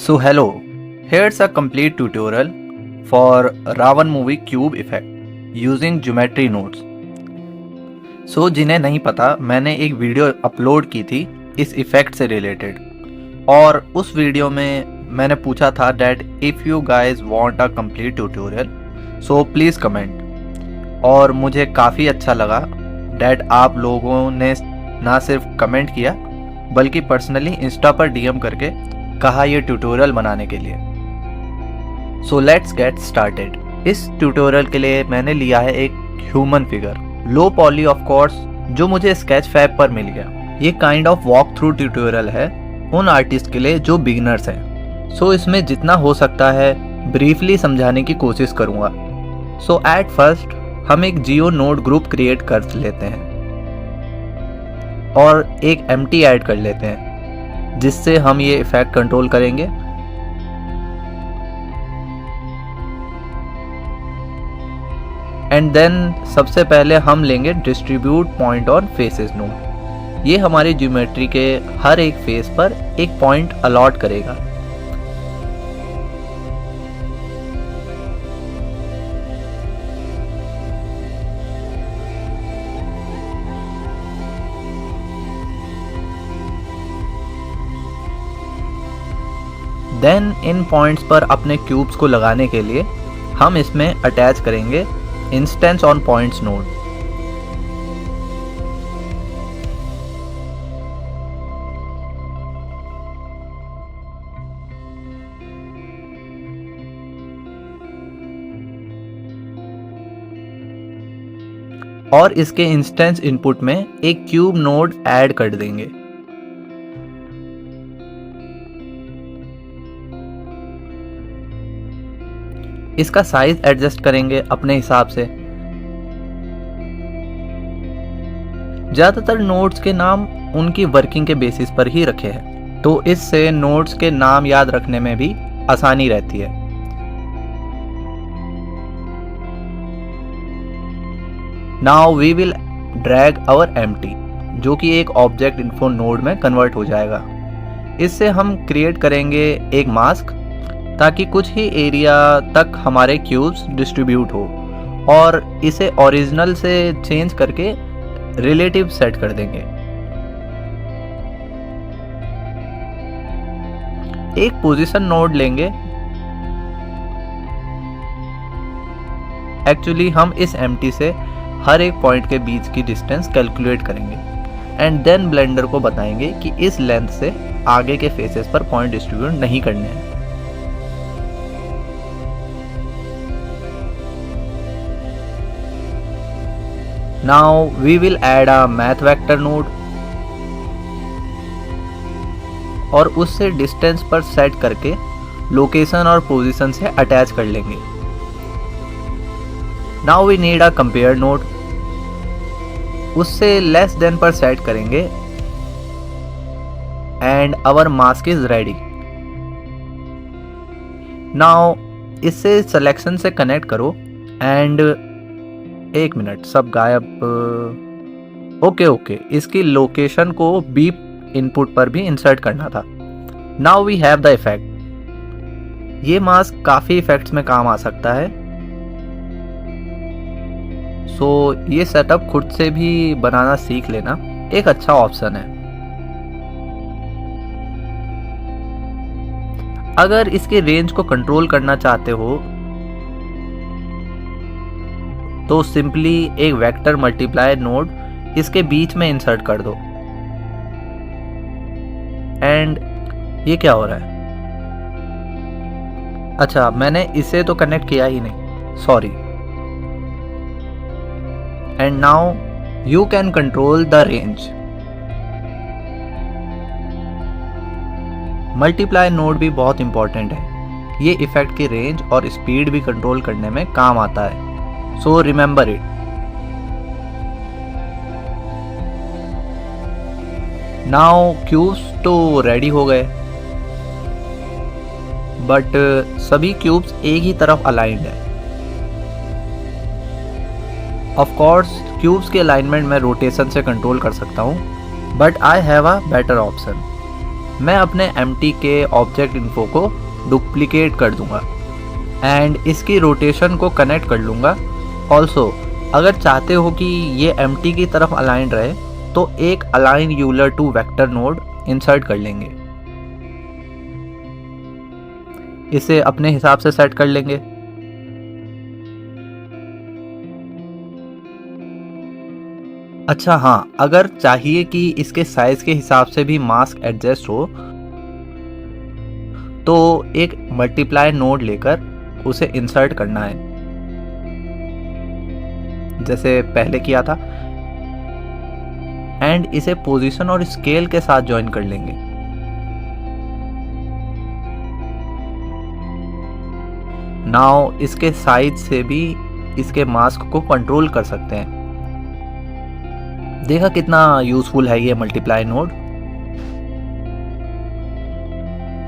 So hello, here's a complete tutorial for Ravan movie cube effect using geometry nodes. So जिन्हें नहीं पता, मैंने एक वीडियो अपलोड की थी इस इफेक्ट से रिलेटेड और उस वीडियो में मैंने पूछा था that if you guys want a complete tutorial so please comment और मुझे काफ़ी अच्छा लगा that आप लोगों ने ना सिर्फ कमेंट किया बल्कि पर्सनली इंस्टा पर डीएम करके कहा ये ट्यूटोरियल बनाने के लिए। So let's get started. इस ट्यूटोरियल के लिए मैंने लिया है एक human figure, low poly of course, जो मुझे स्केच फैब पर मिल गया। ये kind of walk through tutorial है उन आर्टिस्ट के लिए जो बिगिनर्स हैं। सो इसमें जितना हो सकता है ब्रीफली समझाने की कोशिश करूँगा। सो एट फर्स्ट हम एक जियो नोड ग्रुप क्रिएट कर लेते हैं और एक एम्प्टी ऐड कर लेते हैं जिससे हम ये इफेक्ट कंट्रोल करेंगे। एंड देन सबसे पहले हम लेंगे distribute point on faces node. ये हमारी ज्योमेट्री के हर एक फेस पर एक पॉइंट अलॉट करेगा। देन इन पॉइंट्स पर अपने क्यूब्स को लगाने के लिए हम इसमें अटैच करेंगे इंस्टेंस ऑन पॉइंट्स नोड। और इसके इंस्टेंस इनपुट में एक क्यूब नोड ऐड कर देंगे। इसका साइज एडजस्ट करेंगे अपने हिसाब से। ज़्यादातर नोड्स के नाम उनकी वर्किंग के बेसिस पर ही रखे हैं, तो इससे नोड्स के नाम याद रखने में भी आसानी रहती है। Now we will drag our empty, जो कि एक ऑब्जेक्ट इन्फो नोड में कन्वर्ट हो जाएगा। इससे हम क्रिएट करेंगे एक मास्क ताकि कुछ ही एरिया तक हमारे क्यूब्स डिस्ट्रीब्यूट हो और इसे ओरिजिनल से चेंज करके रिलेटिव सेट कर देंगे। एक पोजीशन नोड लेंगे। एक्चुअली हम इस एम्प्टी से हर एक पॉइंट के बीच की डिस्टेंस कैलकुलेट करेंगे एंड देन ब्लेंडर को बताएंगे कि इस लेंथ से आगे के फेसेस पर पॉइंट डिस्ट्रीब्यूट नहीं करने हैं। Now we will add a math vector node और उससे डिस्टेंस पर सेट करके लोकेशन और पोजीशन से अटैच कर लेंगे। Now we need a compare node, उससे लेस देन पर सेट करेंगे and our mask is ready। Now इससे सिलेक्शन से कनेक्ट करो एंड एक मिनट, सब गायब। ओके, इसकी लोकेशन को बीप इनपुट पर भी इंसर्ट करना था। Now we have the effect. ये मास्क काफ़ी इफेक्ट्स में काम आ सकता है, सो ये सेटअप खुद से भी बनाना सीख लेना एक अच्छा ऑप्शन है। अगर इसके रेंज को कंट्रोल करना चाहते हो तो सिंपली एक वेक्टर मल्टीप्लाई नोड इसके बीच में इंसर्ट कर दो। एंड ये क्या हो रहा है? अच्छा, मैंने इसे तो कनेक्ट किया ही नहीं, sorry. And now you can control the range. Multiply node भी बहुत इंपॉर्टेंट है। ये इफेक्ट की रेंज और स्पीड भी कंट्रोल करने में काम आता है, so remember it। now cubes तो रेडी हो गए बट सभी क्यूब्स एक ही तरफ अलाइंड है। ऑफ कोर्स क्यूब्स के अलाइनमेंट में रोटेशन से कंट्रोल कर सकता हूँ but I have a better option. मैं अपने एम्प्टी के ऑब्जेक्ट इन्फो को डुप्लीकेट कर दूंगा एंड इसकी रोटेशन को कनेक्ट कर लूँगा। ऑल्सो अगर चाहते हो कि ये एम्प्टी की तरफ अलाइन रहे तो एक align Euler to vector node insert कर लेंगे। इसे अपने हिसाब से सेट कर लेंगे। अच्छा हाँ, अगर चाहिए कि इसके साइज के हिसाब से भी मास्क एडजस्ट हो तो एक मल्टीप्लाई नोड लेकर उसे इंसर्ट करना है, जैसे पहले किया था, एंड इसे पोजीशन और स्केल के साथ ज्वाइन कर लेंगे। नाउ इसके साइज से भी इसके मास्क को कंट्रोल कर सकते हैं। देखा कितना यूजफुल है ये मल्टीप्लाई नोड।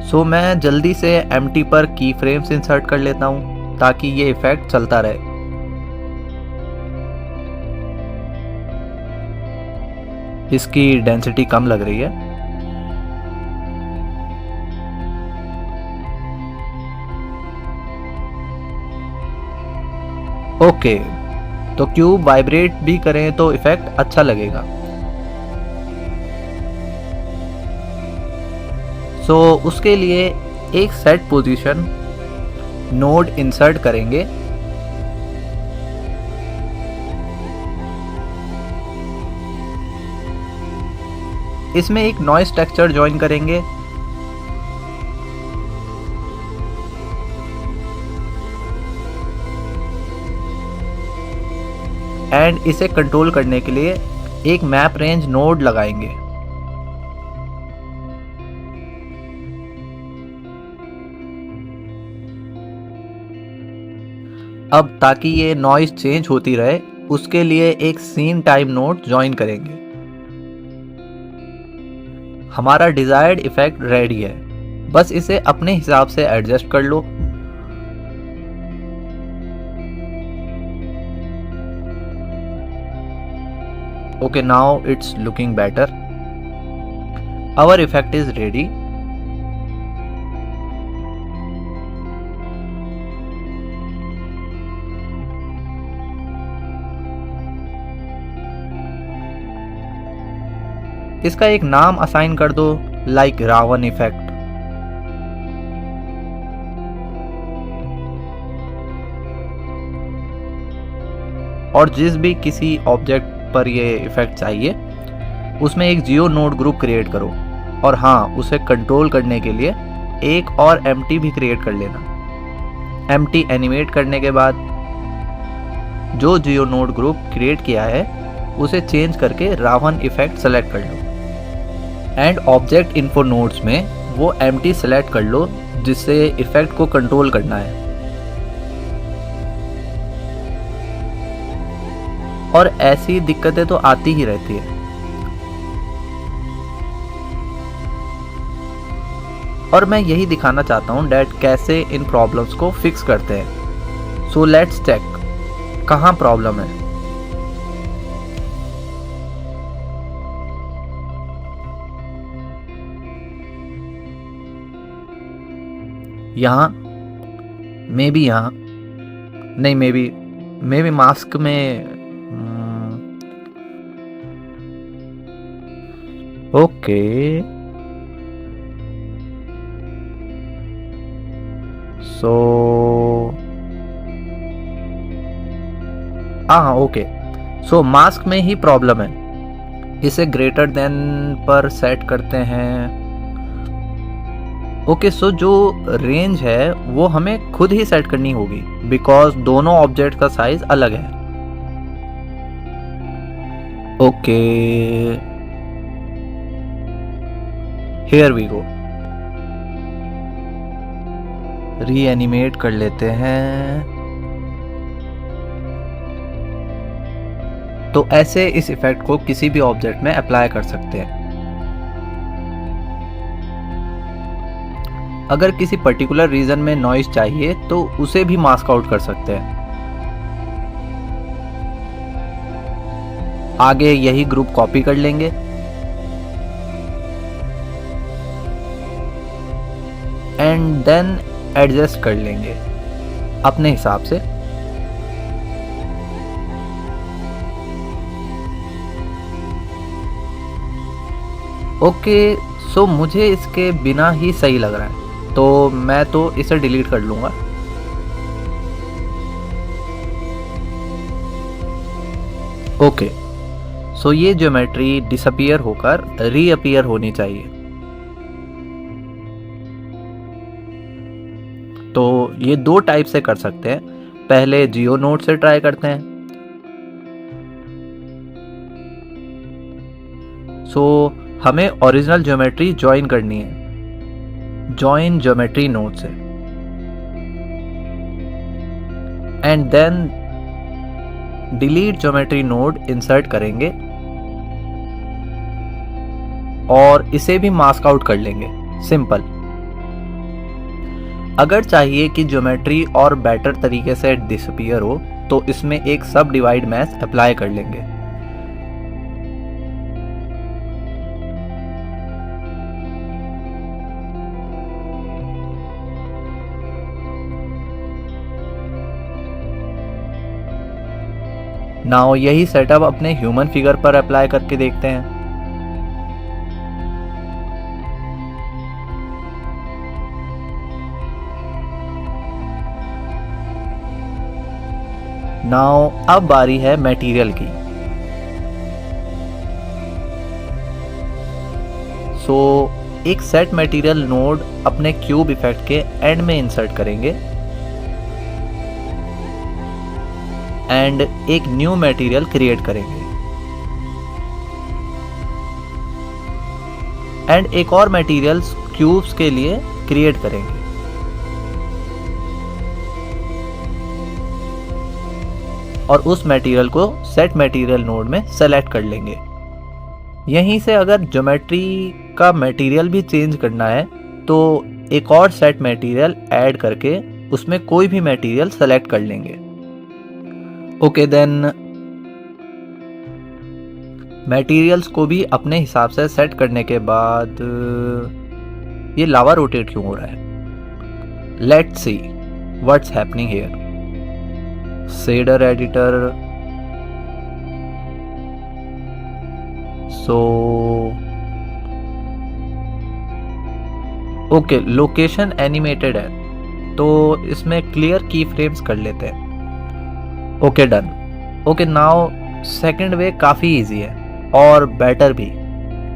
सो मैं जल्दी से एम्प्टी पर की फ्रेम्स इंसर्ट कर लेता हूं ताकि ये इफेक्ट चलता रहे। इसकी डेंसिटी कम लग रही है। ओके, तो क्यूब वाइब्रेट भी करें तो इफेक्ट अच्छा लगेगा। सो उसके लिए एक सेट पोजीशन नोड इंसर्ट करेंगे। इसमें एक नॉइस टेक्सचर ज्वाइन करेंगे। एंड इसे कंट्रोल करने के लिए एक मैप रेंज नोड लगाएंगे। अब ताकि ये नॉइस चेंज होती रहे उसके लिए एक सीन टाइम नोड ज्वाइन करेंगे। हमारा डिजायर्ड इफेक्ट रेडी है, बस इसे अपने हिसाब से एडजस्ट कर लो। Okay, now it's looking better. Our effect is ready. इसका एक नाम असाइन कर दो, लाइक रावण इफेक्ट। और जिस भी किसी ऑब्जेक्ट पर ये इफेक्ट चाहिए उसमें एक जियो नोड ग्रुप क्रिएट करो, और हाँ, उसे कंट्रोल करने के लिए एक और एम्प्टी भी क्रिएट कर लेना। एम्प्टी एनिमेट करने के बाद जो जियो नोड ग्रुप क्रिएट किया है उसे चेंज करके रावण इफेक्ट सेलेक्ट कर लो एंड ऑब्जेक्ट इन्फो नोड्स में वो एम्प्टी सेलेक्ट कर लो जिससे इफेक्ट को कंट्रोल करना है। और ऐसी दिक्कतें तो आती ही रहती है। और मैं यही दिखाना चाहता हूँ डैट कैसे इन प्रॉब्लम्स को फिक्स करते हैं। सो लेट्स चेक कहाँ प्रॉब्लम है। यहाँ मे बी, यहाँ नहीं, मे बी मास्क में। ओके, सो हाँ, ओके, सो मास्क में ही प्रॉब्लम है। इसे ग्रेटर देन पर सेट करते हैं। ओके, सो जो रेंज है वो हमें खुद ही सेट करनी होगी बिकॉज दोनों ऑब्जेक्ट का साइज अलग है। Okay, here we go. Reanimate कर लेते हैं। तो ऐसे इस इफेक्ट को किसी भी ऑब्जेक्ट में अप्लाई कर सकते हैं। अगर किसी पर्टिकुलर रीजन में नॉइज चाहिए तो उसे भी मास्क आउट कर सकते हैं। आगे यही ग्रुप कॉपी कर लेंगे एंड देन एडजस्ट कर लेंगे अपने हिसाब से। ओके, सो मुझे इसके बिना ही सही लग रहा है, तो मैं तो इसे डिलीट कर लूँगा। ओके, सो ये ज्योमेट्री डिसअपीयर होकर रीअपीयर होनी चाहिए। तो ये दो टाइप से कर सकते हैं। पहले जियो नोड से ट्राई करते हैं। सो हमें ओरिजिनल ज्योमेट्री ज्वाइन करनी है, ज्वाइन ज्योमेट्री नोड से, and then delete geometry node insert करेंगे और इसे भी मास्क आउट कर लेंगे। सिंपल। अगर चाहिए कि ज्योमेट्री और बेटर तरीके से डिसअपीयर हो तो इसमें एक सब डिवाइड मैश अप्लाई कर लेंगे। नाउ यही सेटअप अपने ह्यूमन फिगर पर अप्लाई करके देखते हैं। नाउ अब बारी है मटेरियल की। सो एक सेट मटेरियल नोड अपने क्यूब इफेक्ट के एंड में इंसर्ट करेंगे एंड एक न्यू मटेरियल क्रिएट करेंगे एंड एक और मटेरियल क्यूब्स के लिए क्रिएट करेंगे। और उस मटेरियल को सेट मटेरियल नोड में सेलेक्ट कर लेंगे। यहीं से अगर ज्योमेट्री का मटेरियल भी चेंज करना है तो एक और सेट मटेरियल ऐड करके उसमें कोई भी मटेरियल सेलेक्ट कर लेंगे। ओके, देन मटेरियल्स को भी अपने हिसाब से सेट करने के बाद ये लावा रोटेट क्यों हो रहा है? Let's see what's happening here. Shader editor, so okay, location animated है तो इसमें क्लियर की फ्रेम्स कर लेते हैं। Okay, done. Okay, now second वे काफ़ी इजी है और बेटर भी।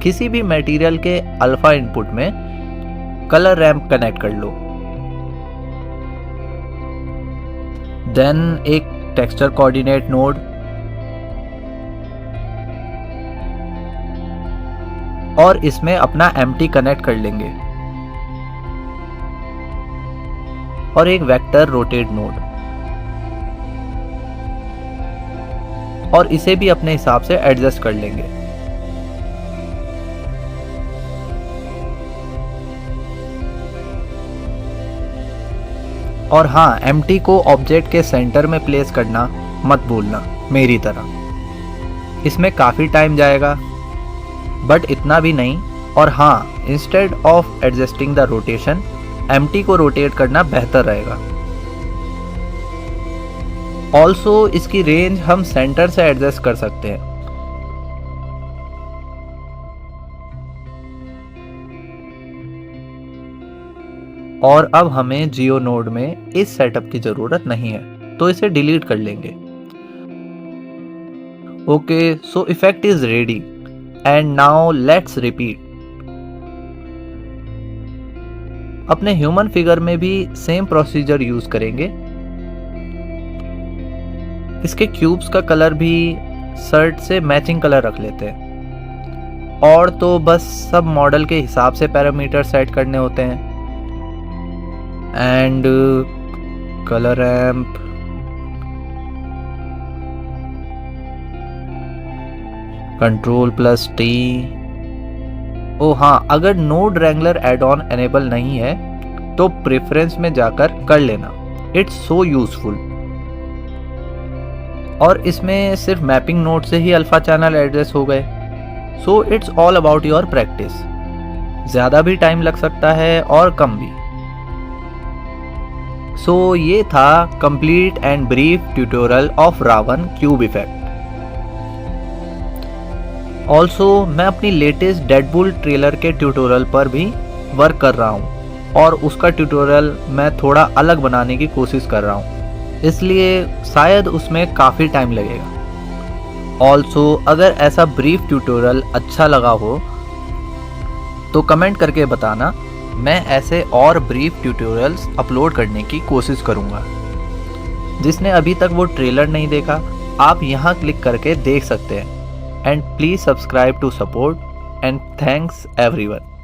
किसी भी मटेरियल के अल्फा इनपुट में कलर रैंप कनेक्ट कर लो, देन एक टेक्सचर कोऑर्डिनेट नोड और इसमें अपना एम्प्टी कनेक्ट कर लेंगे और एक वेक्टर रोटेट नोड और इसे भी अपने हिसाब से एडजस्ट कर लेंगे। और हाँ, एम्प्टी को ऑब्जेक्ट के सेंटर में प्लेस करना मत भूलना मेरी तरह। इसमें काफ़ी टाइम जाएगा बट इतना भी नहीं। और हाँ, instead of adjusting the rotation, empty को रोटेट करना बेहतर रहेगा। ऑल्सो इसकी रेंज हम सेंटर से एडजस्ट कर सकते हैं। और अब हमें जियो नोड में इस सेटअप की जरूरत नहीं है तो इसे डिलीट कर लेंगे। Okay, so effect is ready and now let's repeat. अपने ह्यूमन फिगर में भी सेम प्रोसीजर यूज करेंगे। इसके क्यूब्स का कलर भी शर्ट से मैचिंग कलर रख लेते हैं और तो बस सब मॉडल के हिसाब से पैरामीटर सेट करने होते हैं। And colour ramp, Ctrl+T। ओ हाँ, अगर node wrangler add on enable नहीं है तो प्रेफरेंस में जाकर कर लेना, इट्स सो यूजफुल। और इसमें सिर्फ मैपिंग नोड से ही अल्फा चैनल एड्रेस हो गए। So it's all about your practice. ज़्यादा भी टाइम लग सकता है और कम भी। सो ये था complete and brief tutorial of Ravan cube effect. Also मैं अपनी लेटेस्ट डेडपूल ट्रेलर के ट्यूटोरियल पर भी वर्क कर रहा हूँ और उसका ट्यूटोरियल मैं थोड़ा अलग बनाने की कोशिश कर रहा हूँ, इसलिए शायद उसमें काफ़ी टाइम लगेगा। ऑल्सो अगर ऐसा ब्रीफ ट्यूटोरियल अच्छा लगा हो तो कमेंट करके बताना, मैं ऐसे और ब्रीफ ट्यूटोरियल्स अपलोड करने की कोशिश करूँगा। जिसने अभी तक वो ट्रेलर नहीं देखा, आप यहाँ क्लिक करके देख सकते हैं। And please subscribe to support and thanks everyone.